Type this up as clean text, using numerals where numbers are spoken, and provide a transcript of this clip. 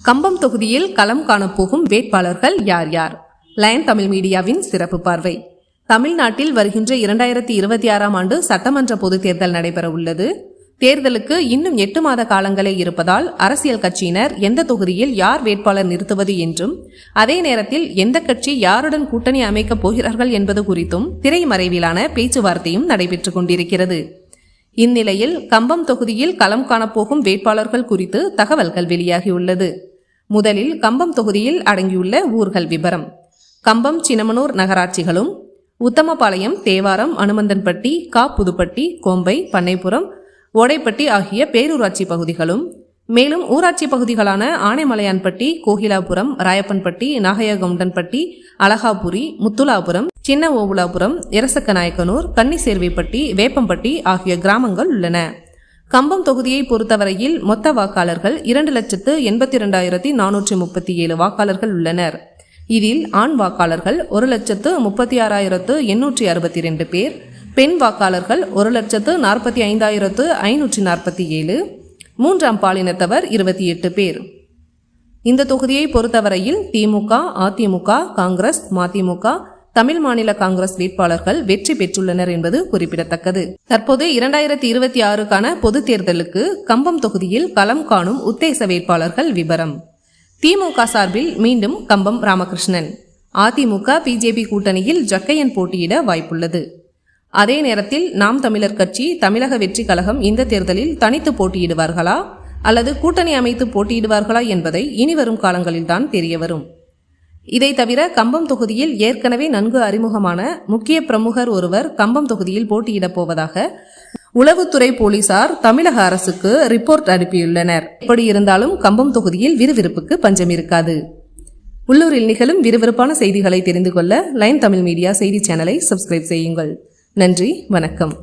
கம்பம் தொகுதியில் களம் காணப்போகும் வேட்பாளர்கள் யார் யார்? லயன் தமிழ் மீடியாவின் சிறப்பு பார்வை. தமிழ்நாட்டில் வருகின்ற 2026ஆம் ஆண்டு சட்டமன்ற பொதுத் தேர்தல் நடைபெற உள்ளது. தேர்தலுக்கு இன்னும் 8 மாத காலங்களே இருப்பதால் அரசியல் கட்சியினர் எந்த தொகுதியில் யார் வேட்பாளர் நிறுத்துவது என்றும், அதே நேரத்தில் எந்த கட்சி யாருடன் கூட்டணி அமைக்கப் போகிறார்கள் என்பது குறித்தும் திரைமறைவிலான பேச்சுவார்த்தையும் நடைபெற்றுக் கொண்டிருக்கிறது. இந்நிலையில் கம்பம் தொகுதியில் களம் காணப்போகும் வேட்பாளர்கள் குறித்து தகவல்கள் வெளியாகியுள்ளது. முதலில் கம்பம் தொகுதியில் அடங்கியுள்ள ஊர்கள் விபரம். கம்பம் சின்னமனூர் நகராட்சிகளும், உத்தமபாளையம், தேவாரம், அனுமந்தன்பட்டி, புதுப்பட்டி, கோம்பை, பண்ணைப்புறம், ஓடைப்பட்டி ஆகிய பேரூராட்சி பகுதிகளும், மேலும் ஊராட்சி பகுதிகளான ஆனைமலையான்பட்டி, கோகிலாபுரம், ராயப்பன்பட்டி, நாகையகவுண்டன்பட்டி, அழகாபுரி, முத்துலாபுரம், சின்ன ஓவுலாபுரம், இரசக்கநாயக்கனூர், கன்னிசேர்வைப்பட்டி, வேப்பம்பட்டி ஆகிய கிராமங்கள் உள்ளன. கம்பம் தொகுதியை பொறுத்தவரையில் மொத்த வாக்காளர்கள் 2,82,437 வாக்காளர்கள் உள்ளனர். இதில் ஆண் வாக்காளர்கள் 1,36,862 பேர், பெண் வாக்காளர்கள் 1,45,547, மூன்றாம் பாலினத்தவர் 28 பேர். இந்த தொகுதியை பொறுத்தவரையில் திமுக, அதிமுக, காங்கிரஸ், மதிமுக, தமிழ் மாநில காங்கிரஸ் வேட்பாளர்கள் வெற்றி பெற்றுள்ளனர் என்பது குறிப்பிடத்தக்கது. தற்போது 2026க்கான பொது தேர்தலுக்கு கம்பம் தொகுதியில் களம் காணும் உத்தேச வேட்பாளர்கள் விபரம். திமுக சார்பில் மீண்டும் கம்பம் ராமகிருஷ்ணன். அதிமுக பிஜேபி கூட்டணியில் ஜக்கையன் போட்டியிட வாய்ப்புள்ளது. அதே நேரத்தில் நாம் தமிழர் கட்சி, தமிழக வெற்றி கழகம் இந்த தேர்தலில் தனித்து போட்டியிடுவார்களா அல்லது கூட்டணி அமைத்து போட்டியிடுவார்களா என்பதை இனிவரும் காலங்களில்தான் தெரியவரும். இதை தவிர கம்பம் தொகுதியில் ஏற்கனவே நன்கு அறிமுகமான முக்கிய பிரமுகர் ஒருவர் கம்பம் தொகுதியில் போட்டியிடப் போவதாக உளவுத்துறை போலீசார் தமிழக அரசுக்கு ரிப்போர்ட் அனுப்பியுள்ளனர். எப்படி இருந்தாலும் கம்பம் தொகுதியில் விறுவிறுப்புக்கு பஞ்சம் இருக்காது. உள்ளூரில் நிகழும் விறுவிறுப்பான செய்திகளை தெரிந்து கொள்ள லயன் தமிழ் மீடியா செய்தி சேனலை சப்ஸ்கிரைப் செய்யுங்கள். நன்றி, வணக்கம்.